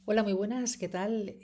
Hola, muy buenas, ¿qué tal?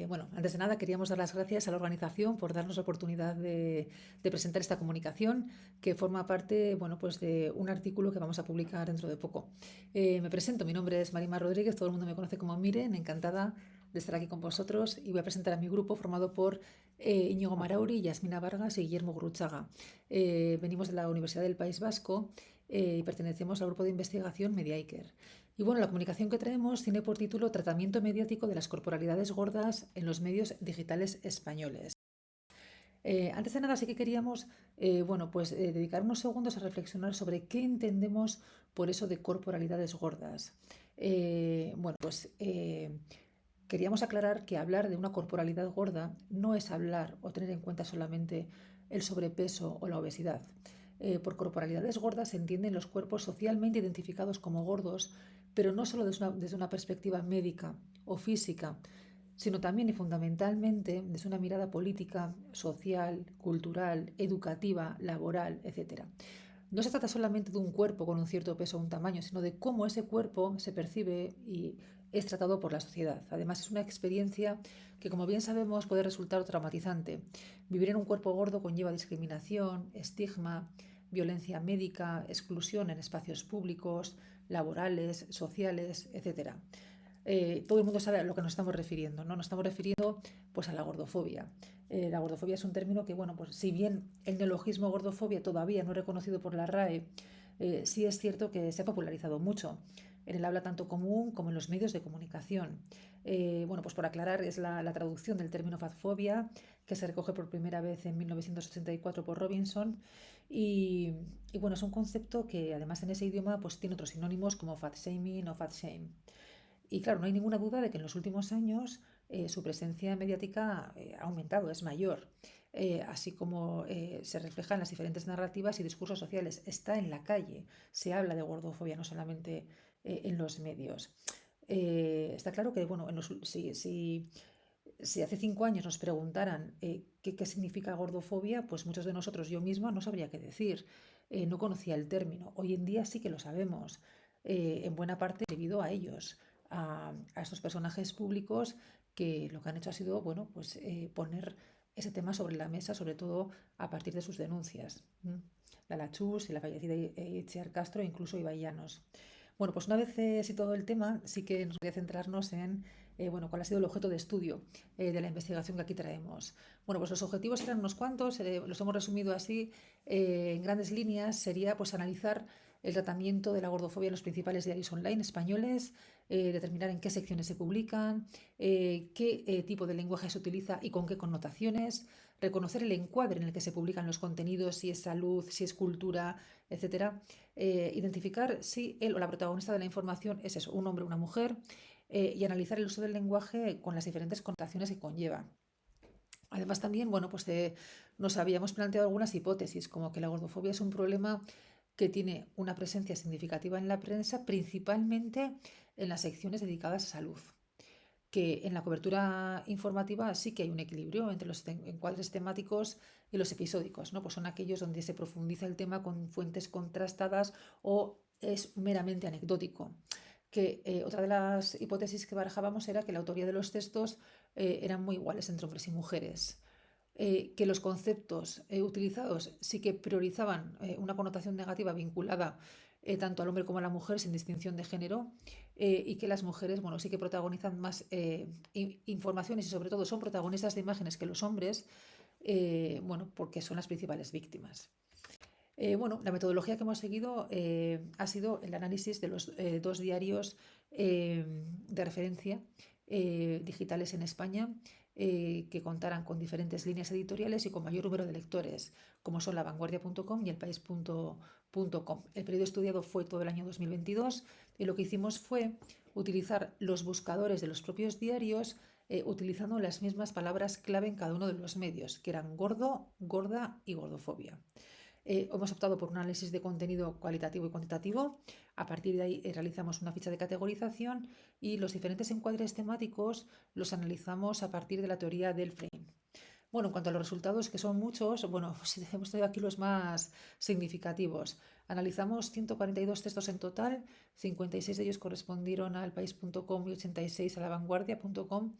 Bueno, antes de nada queríamos dar las gracias a la organización por darnos la oportunidad de presentar esta comunicación que forma parte, bueno, pues de un artículo que vamos a publicar dentro de poco. Me presento, mi nombre es Marima Rodríguez, todo el mundo me conoce como Miren, encantada de estar aquí con vosotros y voy a presentar a mi grupo formado por Íñigo Marauri, Yasmina Vargas y Guillermo Gurruchaga. Venimos de la Universidad del País Vasco y pertenecemos al grupo de investigación Mediaiker. Y bueno, la comunicación que traemos tiene por título Tratamiento mediático de las corporalidades gordas en los medios digitales españoles. Antes de nada, sí que queríamos, dedicar unos segundos a reflexionar sobre qué entendemos por eso de corporalidades gordas. Queríamos aclarar que hablar de una corporalidad gorda no es hablar o tener en cuenta solamente el sobrepeso o la obesidad. Por corporalidades gordas se entienden los cuerpos socialmente identificados como gordos, pero no solo desde una perspectiva médica o física, sino también y fundamentalmente desde una mirada política, social, cultural, educativa, laboral, etc. No se trata solamente de un cuerpo con un cierto peso o un tamaño, sino de cómo ese cuerpo se percibe y es tratado por la sociedad. Además, es una experiencia que, como bien sabemos, puede resultar traumatizante. Vivir en un cuerpo gordo conlleva discriminación, estigma, violencia médica, exclusión en espacios públicos, laborales, sociales, etc. Todo el mundo sabe a lo que nos estamos refiriendo, ¿no? Nos estamos refiriendo pues a la gordofobia. La gordofobia es un término que, bueno, pues si bien el neologismo gordofobia todavía no es reconocido por la RAE, sí es cierto que se ha popularizado mucho en el habla tanto común como en los medios de comunicación. Pues por aclarar, es la traducción del término fatfobia, que se recoge por primera vez en 1984 por Robinson. Y, bueno, es un concepto que además en ese idioma pues tiene otros sinónimos como fat shaming o fat shame. Y claro, no hay ninguna duda de que en los últimos años su presencia mediática ha aumentado, es mayor, así como se refleja en las diferentes narrativas y discursos sociales. Está en la calle, se habla de gordofobia, no solamente en los medios. Está claro que, bueno, si hace 5 años nos preguntaran qué significa gordofobia, pues muchos de nosotros, yo misma, no sabría qué decir. No conocía el término. Hoy en día sí que lo sabemos, en buena parte debido a ellos, a estos personajes públicos que lo que han hecho ha sido, bueno, pues poner ese tema sobre la mesa, sobre todo a partir de sus denuncias. La Chus y la fallecida Itziar Castro, e incluso Ibai Llanos. Bueno, pues una vez situado el tema, sí que nos voy a centrarnos en cuál ha sido el objeto de estudio de la investigación que aquí traemos. Bueno, pues los objetivos eran unos cuantos, los hemos resumido así en grandes líneas. Sería pues analizar el tratamiento de la gordofobia en los principales diarios online españoles, determinar en qué secciones se publican, qué tipo de lenguaje se utiliza y con qué connotaciones, reconocer el encuadre en el que se publican los contenidos, si es salud, si es cultura, etcétera. Identificar si él o la protagonista de la información es eso, un hombre o una mujer, y analizar el uso del lenguaje con las diferentes connotaciones que conlleva. Además, también, nos habíamos planteado algunas hipótesis, como que la gordofobia es un problema que tiene una presencia significativa en la prensa, principalmente en las secciones dedicadas a salud. Que en la cobertura informativa sí que hay un equilibrio entre los encuadres temáticos y los episódicos, ¿no? Pues son aquellos donde se profundiza el tema con fuentes contrastadas o es meramente anecdótico. Otra de las hipótesis que barajábamos era que la autoría de los textos eran muy iguales entre hombres y mujeres. Que los conceptos utilizados sí que priorizaban una connotación negativa vinculada tanto al hombre como a la mujer sin distinción de género, y que las mujeres, bueno, sí que protagonizan más informaciones y sobre todo son protagonistas de imágenes que los hombres, porque son las principales víctimas. La metodología que hemos seguido ha sido el análisis de los dos diarios de referencia digitales en España, que contaran con diferentes líneas editoriales y con mayor número de lectores, como son lavanguardia.com y elpaís.com. El periodo estudiado fue todo el año 2022 y lo que hicimos fue utilizar los buscadores de los propios diarios, utilizando las mismas palabras clave en cada uno de los medios, que eran gordo, gorda y gordofobia. Hemos optado por un análisis de contenido cualitativo y cuantitativo. A partir de ahí realizamos una ficha de categorización y los diferentes encuadres temáticos los analizamos a partir de la teoría del frame. Bueno, en cuanto a los resultados, que son muchos, bueno, pues hemos traído aquí los más significativos. Analizamos 142 textos en total, 56 de ellos correspondieron al país.com y 86 a la vanguardia.com,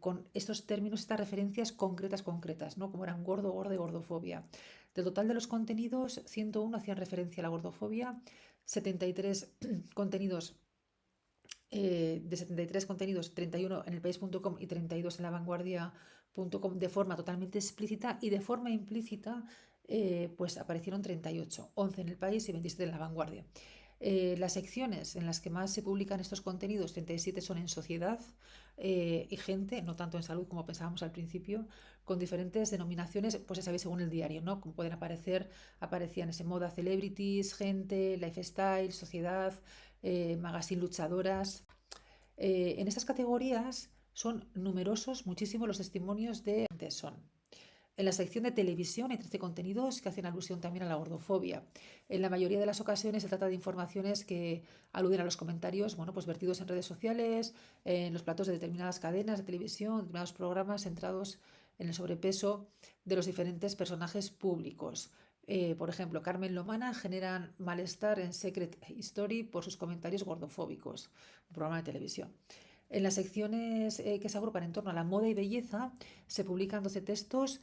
con estos términos, estas referencias concretas, ¿no? Como eran gordo, gorda y gordofobia. Del total de los contenidos, 101 hacían referencia a la gordofobia, 73 contenidos de 73 contenidos, 31 en el país.com y 32 en la vanguardia.com de forma totalmente explícita, y de forma implícita pues aparecieron 38, 11 en el país y 27 en la vanguardia. Las secciones en las que más se publican estos contenidos, 37 son en sociedad y gente, no tanto en salud como pensábamos al principio, con diferentes denominaciones, pues ya sabéis, según el diario, ¿no? Como pueden aparecer, aparecían ese moda, celebrities, gente, lifestyle, sociedad, magazine, luchadoras. En estas categorías son numerosos, muchísimos los testimonios de son. En la sección de televisión hay 13 contenidos que hacen alusión también a la gordofobia. En la mayoría de las ocasiones se trata de informaciones que aluden a los comentarios, bueno, pues vertidos en redes sociales, en los platos de determinadas cadenas de televisión, determinados programas centrados en el sobrepeso de los diferentes personajes públicos. Por ejemplo, Carmen Lomana generan malestar en Secret History por sus comentarios gordofóbicos, un programa de televisión. En las secciones que se agrupan en torno a la moda y belleza se publican 12 textos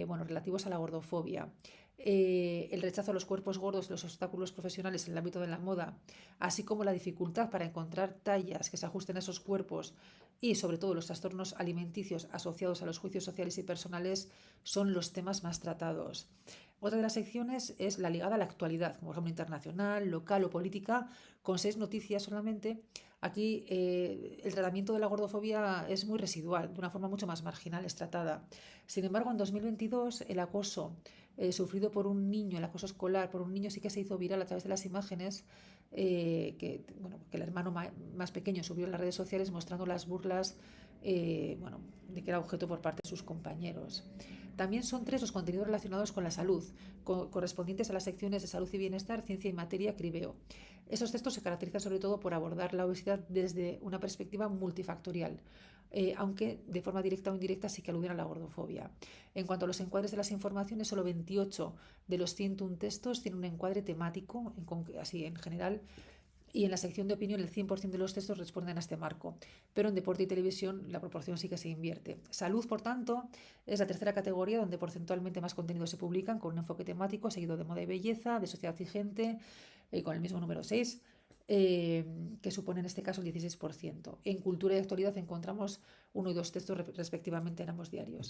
bueno, relativos a la gordofobia. El rechazo a los cuerpos gordos, los obstáculos profesionales en el ámbito de la moda, así como la dificultad para encontrar tallas que se ajusten a esos cuerpos y sobre todo los trastornos alimenticios asociados a los juicios sociales y personales son los temas más tratados. Otra de las secciones es la ligada a la actualidad, como por ejemplo internacional, local o política, con 6 noticias solamente. Aquí el tratamiento de la gordofobia es muy residual, de una forma mucho más marginal es tratada. Sin embargo, en 2022 el acoso sufrido por un niño, el acoso escolar por un niño sí que se hizo viral a través de las imágenes bueno, que el hermano más pequeño subió en las redes sociales mostrando las burlas bueno, de que era objeto por parte de sus compañeros. También son 3 los contenidos relacionados con la salud, correspondientes a las secciones de salud y bienestar, ciencia y materia, cribeo. Esos textos se caracterizan sobre todo por abordar la obesidad desde una perspectiva multifactorial, aunque de forma directa o indirecta sí que aluden a la gordofobia. En cuanto a los encuadres de las informaciones, solo 28 de los 101 textos tienen un encuadre temático, así en general, y en la sección de opinión el 100% de los textos responden a este marco, pero en deporte y televisión la proporción sí que se invierte. Salud, por tanto, es la tercera categoría donde porcentualmente más contenidos se publican, con un enfoque temático seguido de moda y belleza, de sociedad y gente, con el mismo número 6, que supone en este caso el 16%. En cultura y actualidad encontramos 1 y 2 textos respectivamente en ambos diarios.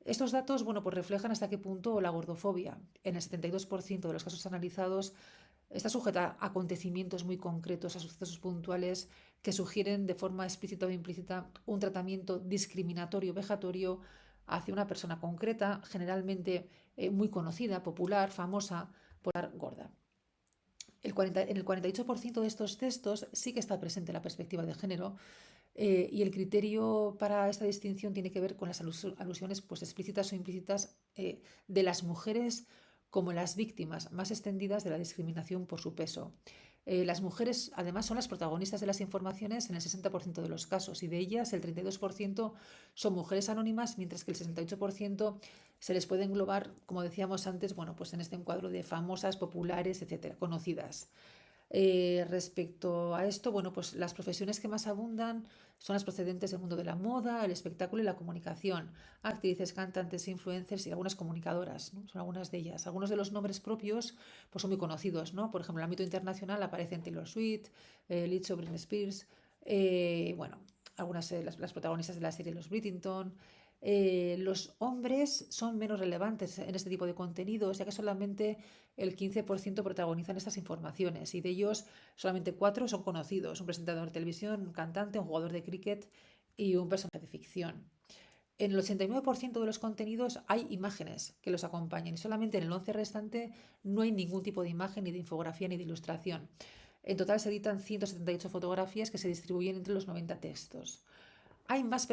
Estos datos, bueno, pues reflejan hasta qué punto la gordofobia, en el 72% de los casos analizados, está sujeta a acontecimientos muy concretos, a sucesos puntuales que sugieren de forma explícita o implícita un tratamiento discriminatorio, vejatorio hacia una persona concreta, generalmente muy conocida, popular, famosa, por estar gorda. En el 48% de estos textos sí que está presente la perspectiva de género, y el criterio para esta distinción tiene que ver con las alusiones pues, explícitas o implícitas de las mujeres como las víctimas más extendidas de la discriminación por su peso. Las mujeres, además, son las protagonistas de las informaciones en el 60% de los casos, y de ellas el 32% son mujeres anónimas, mientras que el 68% se les puede englobar, como decíamos antes, bueno, pues en este encuadro de famosas, populares, etcétera, conocidas. Respecto a esto, bueno, pues las profesiones que más abundan son las procedentes del mundo de la moda, el espectáculo y la comunicación. Actrices, cantantes, influencers y algunas comunicadoras, ¿no? Son algunas de ellas. Algunos de los nombres propios pues son muy conocidos, ¿no? Por ejemplo, en el ámbito internacional aparecen Taylor Swift, Lizzo, Britney Spears, bueno, algunas las protagonistas de la serie Los Bridgerton. Los hombres son menos relevantes en este tipo de contenidos, ya que solamente el 15% protagonizan estas informaciones, y de ellos solamente 4 son conocidos: un presentador de televisión, un cantante, un jugador de cricket y un personaje de ficción. En el 89% de los contenidos hay imágenes que los acompañan, y solamente en el 11 restante no hay ningún tipo de imagen, ni de infografía, ni de ilustración. En total se editan 178 fotografías que se distribuyen entre los 90 textos. Hay más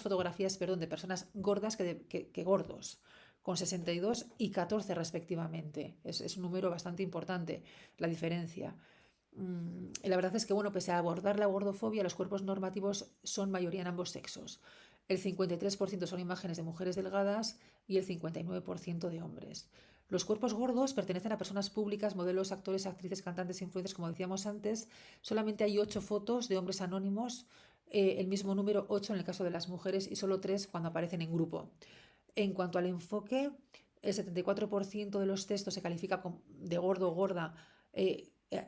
fotografías, perdón, de personas gordas que gordos, con 62 y 14 respectivamente. Es un número bastante importante la diferencia. Y la verdad es que, bueno, pese a abordar la gordofobia, los cuerpos normativos son mayoría en ambos sexos. El 53% son imágenes de mujeres delgadas y el 59% de hombres. Los cuerpos gordos pertenecen a personas públicas, modelos, actores, actrices, cantantes, influencers, como decíamos antes. Solamente hay 8 fotos de hombres anónimos, el mismo número 8 en el caso de las mujeres y solo 3 cuando aparecen en grupo. En cuanto al enfoque, el 74% de los textos se califica de gordo o gorda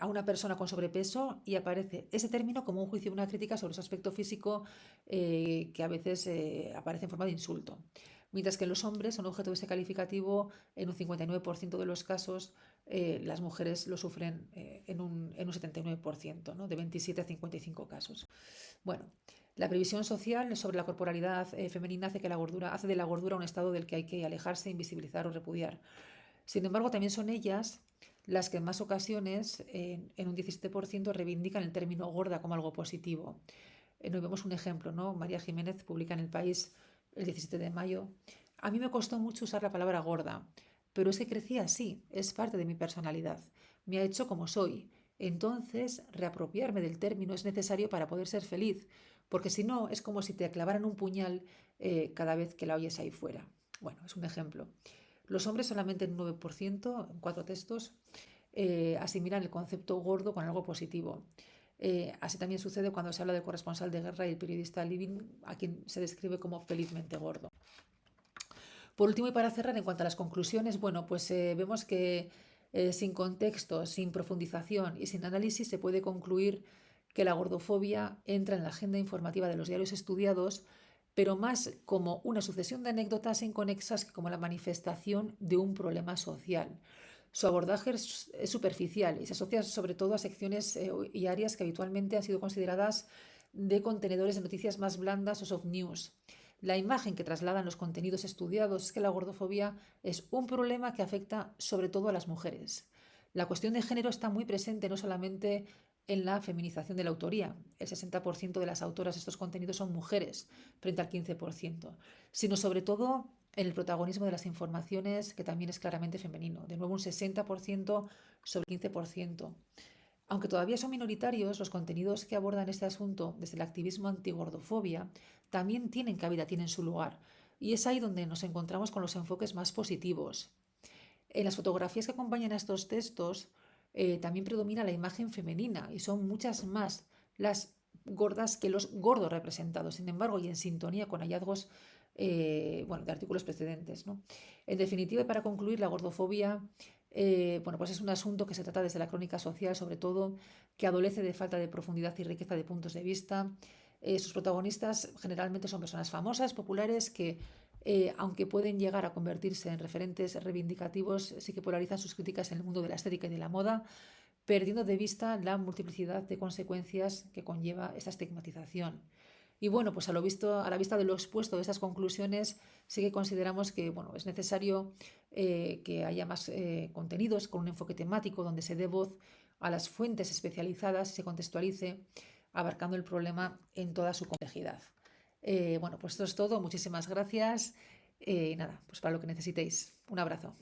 a una persona con sobrepeso y aparece ese término como un juicio y una crítica sobre su aspecto físico que a veces aparece en forma de insulto. Mientras que los hombres son objeto de ese calificativo en un 59% de los casos, las mujeres lo sufren en un 79%, ¿no? De 27 a 55 casos. Bueno, la previsión social sobre la corporalidad femenina hace de la gordura un estado del que hay que alejarse, invisibilizar o repudiar. Sin embargo, también son ellas las que en más ocasiones, en un 17%, reivindican el término gorda como algo positivo. Nos vemos un ejemplo, ¿no? María Jiménez publica en El País el 17 de mayo. A mí me costó mucho usar la palabra gorda, pero es que crecí así, es parte de mi personalidad, me ha hecho como soy. Entonces, reapropiarme del término es necesario para poder ser feliz, porque si no, es como si te clavaran un puñal cada vez que la oyes ahí fuera. Bueno, es un ejemplo. Los hombres solamente en un 9%, en 4 textos, asimilan el concepto gordo con algo positivo. Así también sucede cuando se habla del corresponsal de guerra y el periodista Living, a quien se describe como felizmente gordo. Por último, y para cerrar, en cuanto a las conclusiones, bueno, pues vemos que sin contexto, sin profundización y sin análisis se puede concluir que la gordofobia entra en la agenda informativa de los diarios estudiados, pero más como una sucesión de anécdotas inconexas que como la manifestación de un problema social. Su abordaje es superficial y se asocia sobre todo a secciones y áreas que habitualmente han sido consideradas de contenedores de noticias más blandas o soft news. La imagen que trasladan los contenidos estudiados es que la gordofobia es un problema que afecta sobre todo a las mujeres. La cuestión de género está muy presente no solamente en la feminización de la autoría, el 60% de las autoras de estos contenidos son mujeres frente al 15%, sino sobre todo en el protagonismo de las informaciones, que también es claramente femenino, de nuevo un 60% sobre 15%. Aunque todavía son minoritarios, los contenidos que abordan este asunto desde el activismo antigordofobia también tienen cabida, tienen su lugar. Y es ahí donde nos encontramos con los enfoques más positivos. En las fotografías que acompañan a estos textos también predomina la imagen femenina y son muchas más las gordas que los gordos representados, sin embargo, y en sintonía con hallazgos de artículos precedentes, ¿no? En definitiva, y para concluir, la gordofobia pues es un asunto que se trata desde la crónica social, sobre todo, que adolece de falta de profundidad y riqueza de puntos de vista. Sus protagonistas generalmente son personas famosas, populares, que aunque pueden llegar a convertirse en referentes reivindicativos, sí que polarizan sus críticas en el mundo de la estética y de la moda, perdiendo de vista la multiplicidad de consecuencias que conlleva esta estigmatización. Y bueno, pues a la vista de lo expuesto de estas conclusiones, sí que consideramos que es necesario que haya más contenidos con un enfoque temático donde se dé voz a las fuentes especializadas y se contextualice, abarcando el problema en toda su complejidad. Pues esto es todo. Muchísimas gracias. Y nada, pues para lo que necesitéis. Un abrazo.